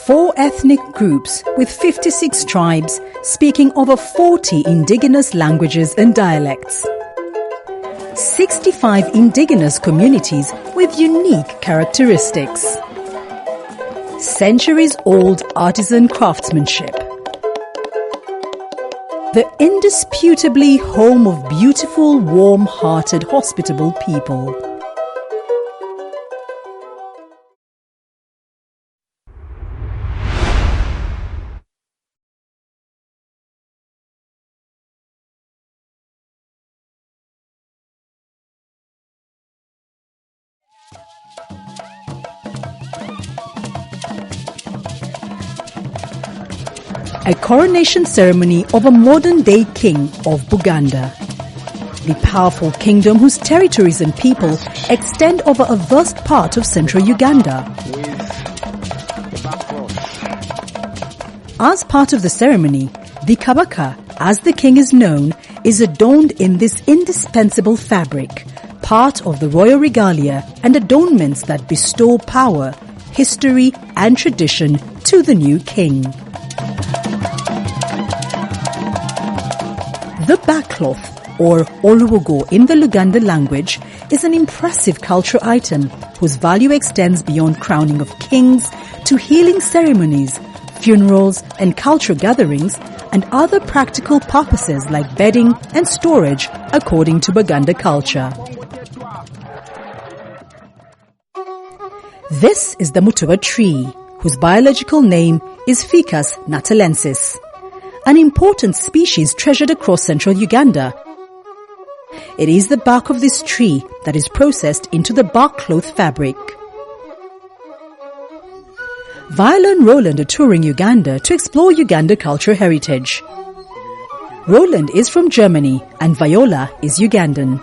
Four ethnic groups with 56 tribes speaking over 40 indigenous languages and dialects. 65 indigenous communities with unique characteristics. Centuries-old artisan craftsmanship. The indisputably home of beautiful, warm-hearted, hospitable people. A coronation ceremony of a modern-day king of Baganda. The powerful kingdom whose territories and people extend over a vast part of central Uganda. As part of the ceremony, the kabaka, as the king is known, is adorned in this indispensable fabric, part of the royal regalia and adornments that bestow power, history and tradition to the new king. The backcloth, or oluwogo in the Luganda language, is an impressive cultural item whose value extends beyond crowning of kings to healing ceremonies, funerals and cultural gatherings and other practical purposes like bedding and storage according to Baganda culture. This is the mutuba tree, whose biological name is Ficus natalensis, an important species treasured across central Uganda. It is the bark of this tree that is processed into the bark cloth fabric. Viola and Roland are touring Uganda to explore Uganda cultural heritage. Roland is from Germany and Viola is Ugandan.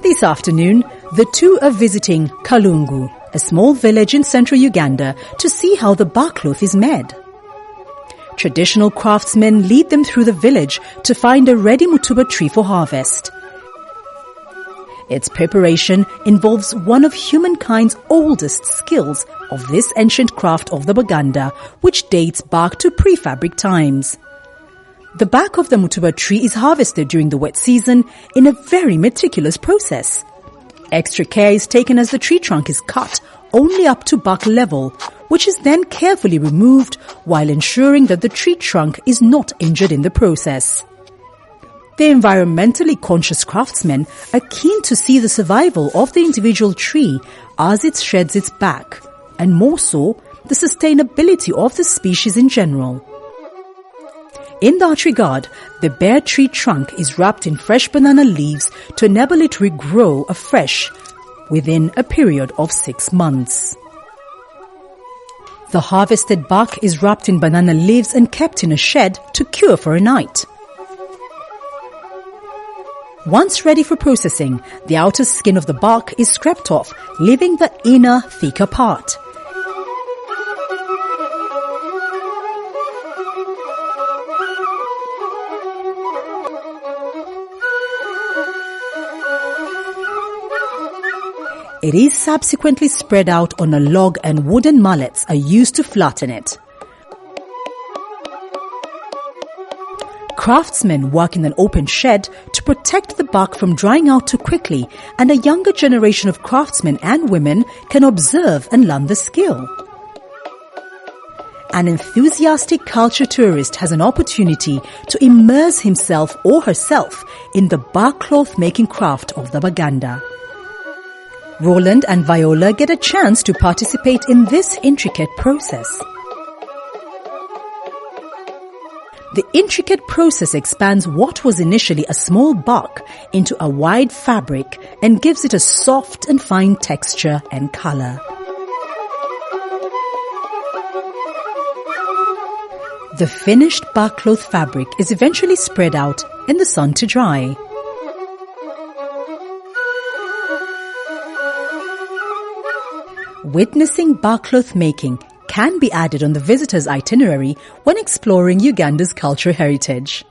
This afternoon, the two are visiting Kalungu, a small village in central Uganda, to see how the bark cloth is made. Traditional craftsmen lead them through the village to find a ready mutuba tree for harvest. Its preparation involves one of humankind's oldest skills of this ancient craft of the Baganda, which dates back to prefabric times. The bark of the mutuba tree is harvested during the wet season in a very meticulous process. Extra care is taken as the tree trunk is cut only up to bark level, which is then carefully removed while ensuring that the tree trunk is not injured in the process. The environmentally conscious craftsmen are keen to see the survival of the individual tree as it sheds its bark, and more so, the sustainability of the species in general. In that regard, the bare tree trunk is wrapped in fresh banana leaves to enable it to regrow afresh within a period of 6 months. The harvested bark is wrapped in banana leaves and kept in a shed to cure for a night. Once ready for processing, the outer skin of the bark is scraped off, leaving the inner, thicker part. It is subsequently spread out on a log and wooden mallets are used to flatten it. Craftsmen work in an open shed to protect the bark from drying out too quickly, and a younger generation of craftsmen and women can observe and learn the skill. An enthusiastic culture tourist has an opportunity to immerse himself or herself in the bark cloth making craft of the Baganda. Roland and Viola get a chance to participate in this intricate process. The intricate process expands what was initially a small bark into a wide fabric and gives it a soft and fine texture and color. The finished bark cloth fabric is eventually spread out in the sun to dry. Witnessing bark cloth making can be added on the visitor's itinerary when exploring Uganda's cultural heritage.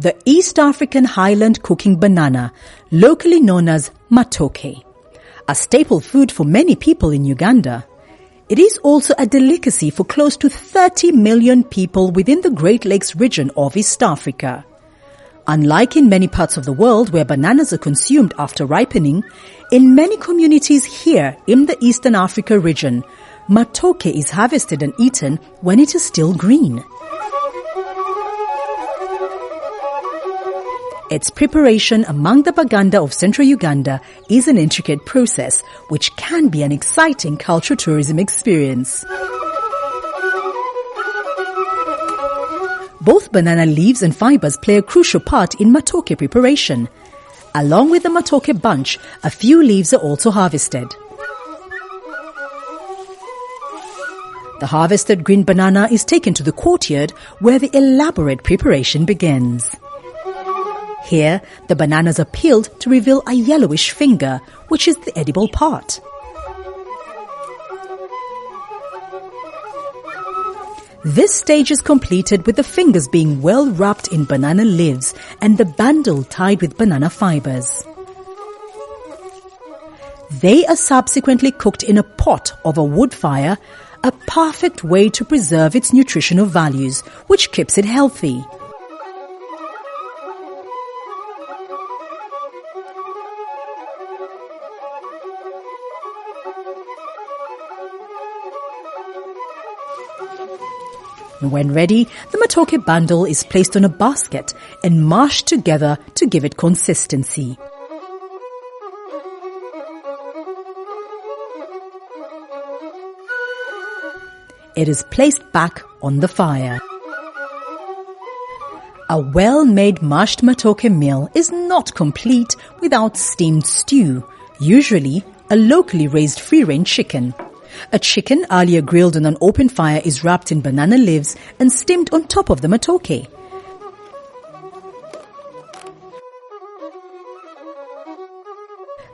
the East African highland cooking banana, locally known as Matoke, a staple food for many people in Uganda. It is also a delicacy for close to 30 million people within the Great Lakes region of East Africa. Unlike in many parts of the world where bananas are consumed after ripening, in many communities here in the Eastern Africa region, Matoke is harvested and eaten when it is still green. Its preparation among the Baganda of central Uganda is an intricate process which can be an exciting cultural tourism experience. Both banana leaves and fibers play a crucial part in Matoke preparation. Along with the Matoke bunch, a few leaves are also harvested. The harvested green banana is taken to the courtyard where the elaborate preparation begins. Here, the bananas are peeled to reveal a yellowish finger, which is the edible part. This stage is completed with the fingers being well wrapped in banana leaves and the bundle tied with banana fibers. They are subsequently cooked in a pot over wood fire, a perfect way to preserve its nutritional values, which keeps it healthy. When ready, the Matoke bundle is placed on a basket and mashed together to give it consistency. It is placed back on the fire. A well-made mashed Matoke meal is not complete without steamed stew, usually a locally raised free-range chicken. A chicken earlier grilled on an open fire is wrapped in banana leaves and steamed on top of the Matoke.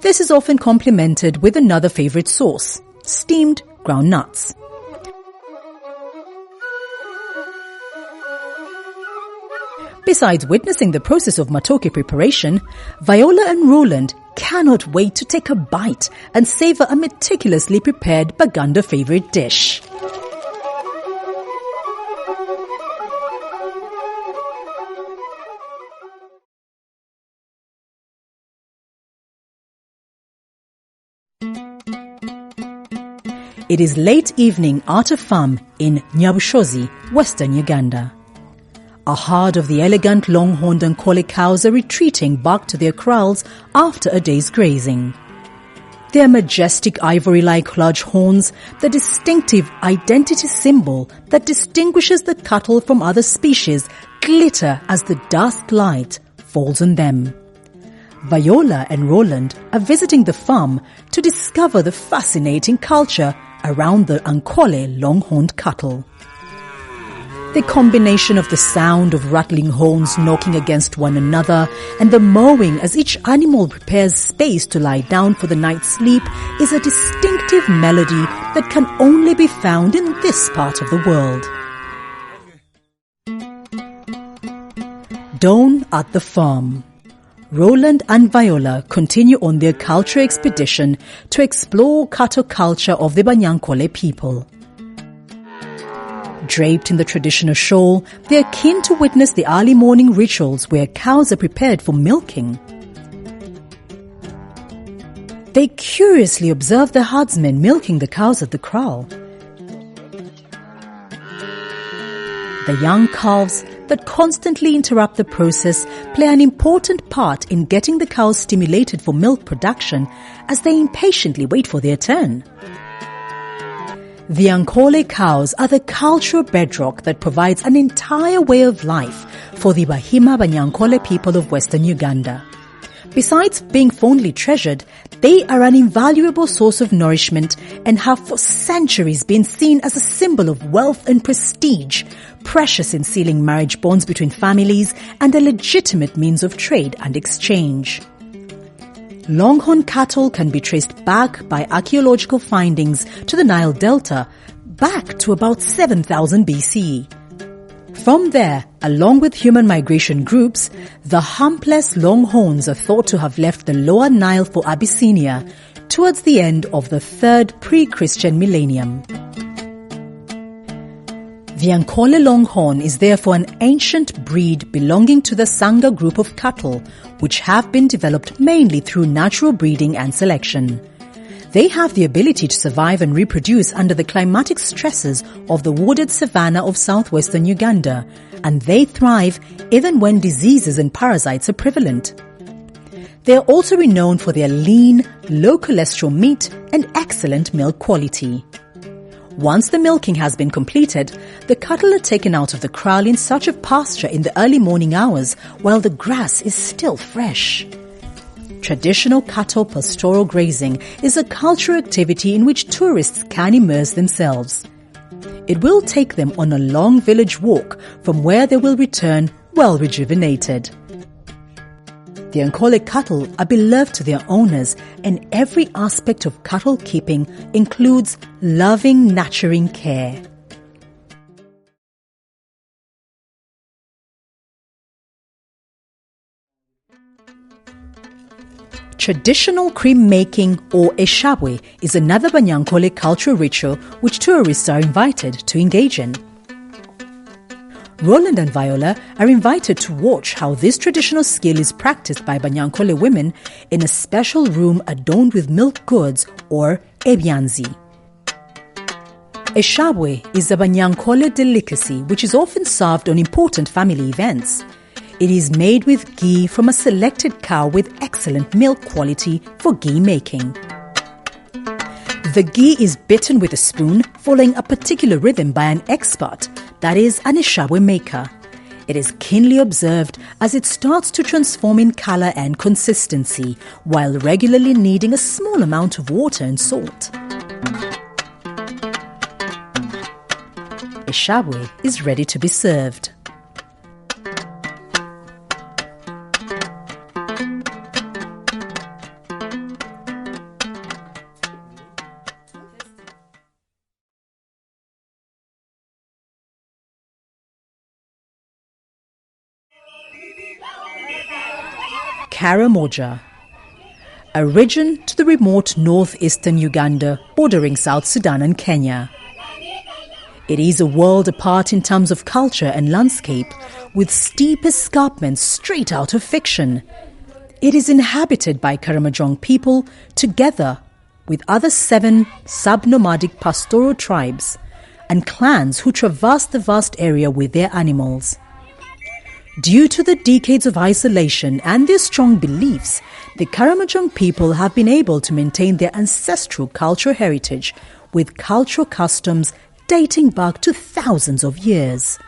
This is often complemented with another favorite sauce, steamed ground nuts. Besides witnessing the process of Matoke preparation, Viola and Roland cannot wait to take a bite and savor a meticulously prepared Baganda favorite dish. It is late evening at a farm in Nyabushozi, western Uganda. A herd of the elegant long-horned Ankole cows are retreating back to their kraals after a day's grazing. Their majestic ivory-like large horns, the distinctive identity symbol that distinguishes the cattle from other species, glitter as the dusk light falls on them. Viola and Roland are visiting the farm to discover the fascinating culture around the Ankole long-horned cattle. The combination of the sound of rattling horns knocking against one another and the mowing as each animal prepares space to lie down for the night's sleep is a distinctive melody that can only be found in this part of the world. Dawn at the farm. Roland and Viola continue on their cultural expedition to explore cattle culture of the Banyankole people. Draped in the traditional shawl, they are keen to witness the early morning rituals where cows are prepared for milking. They curiously observe the herdsmen milking the cows at the kraal. The young calves that constantly interrupt the process play an important part in getting the cows stimulated for milk production as they impatiently wait for their turn. The Ankole cows are the cultural bedrock that provides an entire way of life for the Bahima Banyankole people of Western Uganda. Besides being fondly treasured, they are an invaluable source of nourishment and have for centuries been seen as a symbol of wealth and prestige, precious in sealing marriage bonds between families and a legitimate means of trade and exchange. Longhorn cattle can be traced back by archaeological findings to the Nile Delta, back to about 7000 BCE. From there, Along with human migration groups, the humpless Longhorns are thought to have left the lower Nile for Abyssinia towards the end of the 3rd pre-Christian millennium. The Ankole Longhorn is therefore an ancient breed belonging to the Sanga group of cattle, which have been developed mainly through natural breeding and selection. They have the ability to survive and reproduce under the climatic stresses of the wooded savanna of southwestern Uganda, and they thrive even when diseases and parasites are prevalent. They are also renowned for their lean, low cholesterol meat and excellent milk quality. Once the milking has been completed, the cattle are taken out of the kraal in search of pasture in the early morning hours while the grass is still fresh. Traditional cattle pastoral grazing is a cultural activity in which tourists can immerse themselves. It will take them on a long village walk from where they will return well rejuvenated. The Ankole cattle are beloved to their owners, and every aspect of cattle keeping includes loving, nurturing care. Traditional cream making, or Eshabwe, is another Banyankole cultural ritual which tourists are invited to engage in. Roland and Viola are invited to watch how this traditional skill is practiced by Banyankole women in a special room adorned with milk goods, or ebyanzi. Eshabwe is a Banyankole delicacy which is often served on important family events. It is made with ghee from a selected cow with excellent milk quality for ghee making. The ghee is bitten with a spoon following a particular rhythm by an expert, that is, an Eshabwe maker. It is keenly observed as it starts to transform in color and consistency, while regularly needing a small amount of water and salt. Eshabwe is ready to be served. Karamoja, a region to the remote northeastern Uganda bordering South Sudan and Kenya. It is a world apart in terms of culture and landscape, with steep escarpments straight out of fiction. It is inhabited by Karamojong people together with other 7 sub-nomadic pastoral tribes and clans who traverse the vast area with their animals. Due to the decades of isolation and their strong beliefs, the Karamojong people have been able to maintain their ancestral cultural heritage with cultural customs dating back to thousands of years.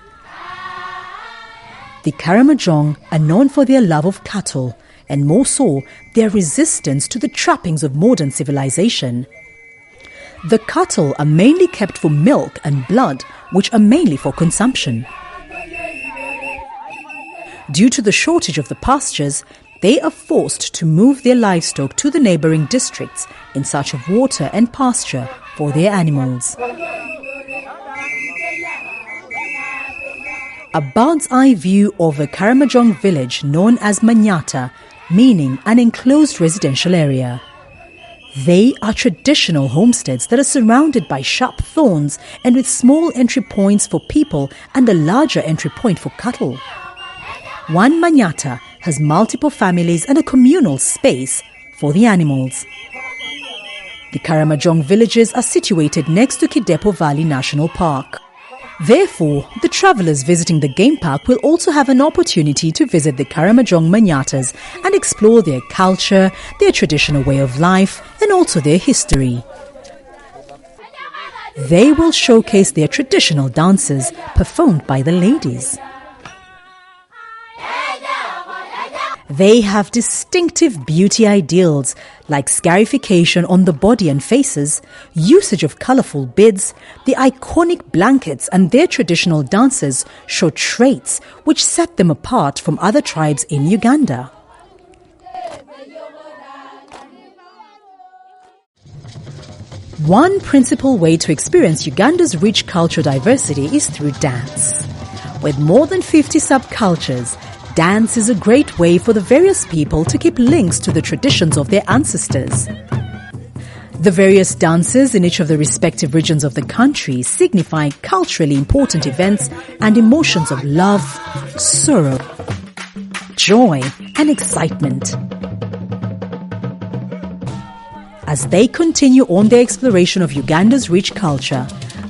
The Karamojong are known for their love of cattle, and more so, their resistance to the trappings of modern civilization. The cattle are mainly kept for milk and blood, which are mainly for consumption. Due to the shortage of the pastures, they are forced to move their livestock to the neighboring districts in search of water and pasture for their animals. A bird's-eye view of a Karamojong village known as Manyata, meaning an enclosed residential area. They are traditional homesteads that are surrounded by sharp thorns and with small entry points for people and a larger entry point for cattle. One Manyata has multiple families and a communal space for the animals. The Karamojong villages are situated next to Kidepo Valley National Park. Therefore, the travellers visiting the game park will also have an opportunity to visit the Karamojong Manyatas and explore their culture, their traditional way of life, and also their history. They will showcase their traditional dances performed by the ladies. They have distinctive beauty ideals like scarification on the body and faces, usage of colourful beads, the iconic blankets, and their traditional dances show traits which set them apart from other tribes in Uganda. One principal way to experience Uganda's rich cultural diversity is through dance. With more than 50 subcultures, dance is a great way for the various people to keep links to the traditions of their ancestors. The various dances in each of the respective regions of the country signify culturally important events and emotions of love, sorrow, joy, and excitement. As they continue on their exploration of Uganda's rich culture,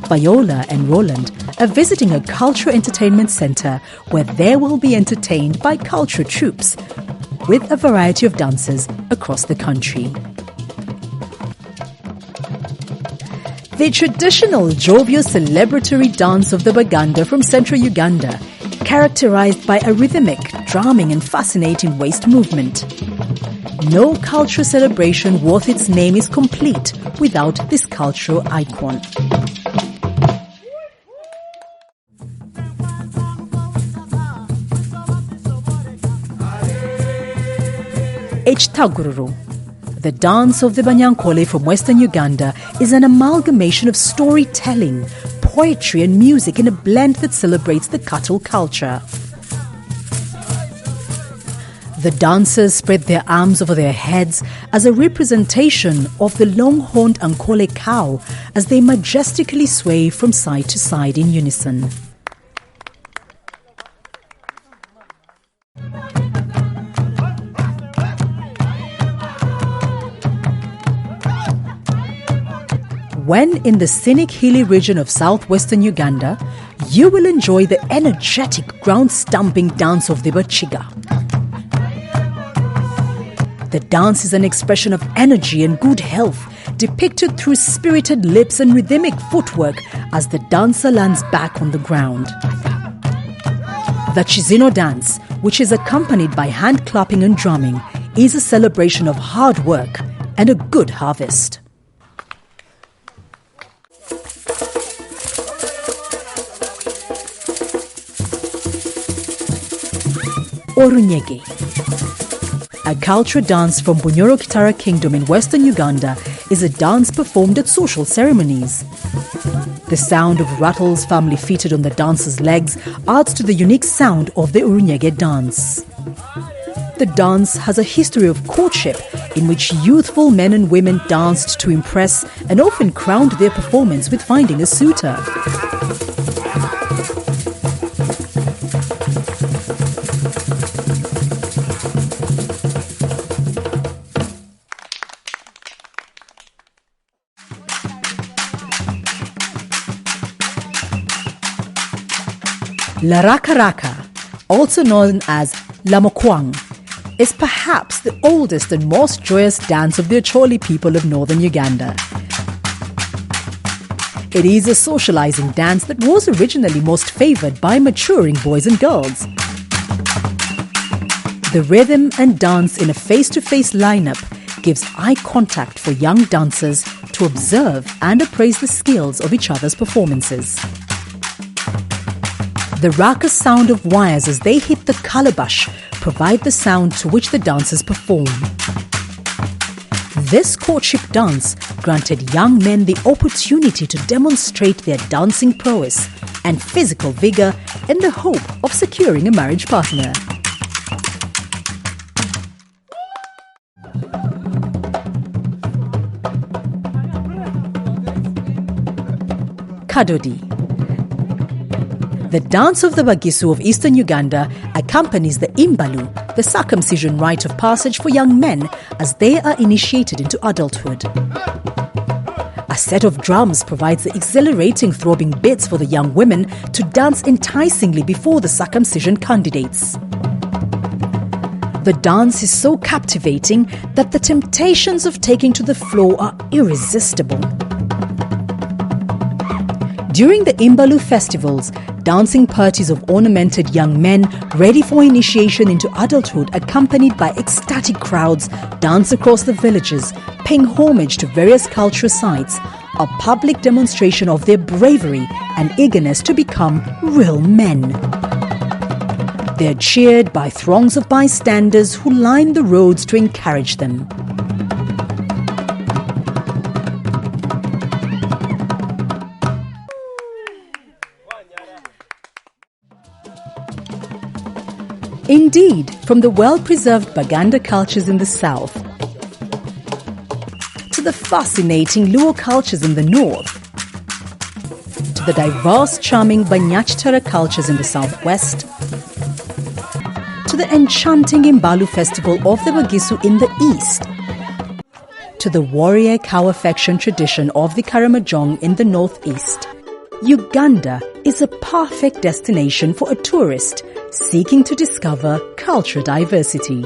Viola and Roland are visiting a cultural entertainment center where they will be entertained by cultural troupes with a variety of dances across the country. The traditional jovial celebratory dance of the Baganda from central Uganda, characterized by a rhythmic, drumming and fascinating waist movement. No cultural celebration worth its name is complete without this cultural icon. Echitagururu, the dance of the Banyankole from western Uganda, is an amalgamation of storytelling, poetry and music in a blend that celebrates the cattle culture. The dancers spread their arms over their heads as a representation of the long-horned Ankole cow as they majestically sway from side to side in unison. When in the scenic hilly region of southwestern Uganda, you will enjoy the energetic ground-stomping dance of the Bachiga. The dance is an expression of energy and good health, depicted through spirited lips and rhythmic footwork as the dancer lands back on the ground. The Chizino dance, which is accompanied by hand clapping and drumming, is a celebration of hard work and a good harvest. Orunyege, a cultural dance from Bunyoro Kitara Kingdom in western Uganda, is a dance performed at social ceremonies. The sound of rattles firmly fitted on the dancer's legs adds to the unique sound of the Orunyege dance. The dance has a history of courtship in which youthful men and women danced to impress and often crowned their performance with finding a suitor. La Raka Raka, also known as Lamokwang, is perhaps the oldest and most joyous dance of the Acholi people of northern Uganda. It is a socializing dance that was originally most favored by maturing boys and girls. The rhythm and dance in a face-to-face lineup gives eye contact for young dancers to observe and appraise the skills of each other's performances. The raka sound of wires as they hit the calabash provide the sound to which the dancers perform. This courtship dance granted young men the opportunity to demonstrate their dancing prowess and physical vigor in the hope of securing a marriage partner. Kadodi. The dance of the Bagisu of eastern Uganda accompanies the Imbalu, the circumcision rite of passage for young men as they are initiated into adulthood. A set of drums provides the exhilarating throbbing beats for the young women to dance enticingly before the circumcision candidates. The dance is so captivating that the temptations of taking to the floor are irresistible. During the Imbalu festivals, dancing parties of ornamented young men ready for initiation into adulthood, accompanied by ecstatic crowds, dance across the villages, paying homage to various cultural sites, a public demonstration of their bravery and eagerness to become real men. They are cheered by throngs of bystanders who line the roads to encourage them. Indeed, from the well-preserved Baganda cultures in the south to the fascinating Luo cultures in the north, to the diverse, charming Banyachtara cultures in the southwest, to the enchanting Imbalu festival of the Bagisu in the east, to the warrior cow affection tradition of the Karamojong in the northeast, Uganda is a perfect destination for a tourist seeking to discover cultural diversity.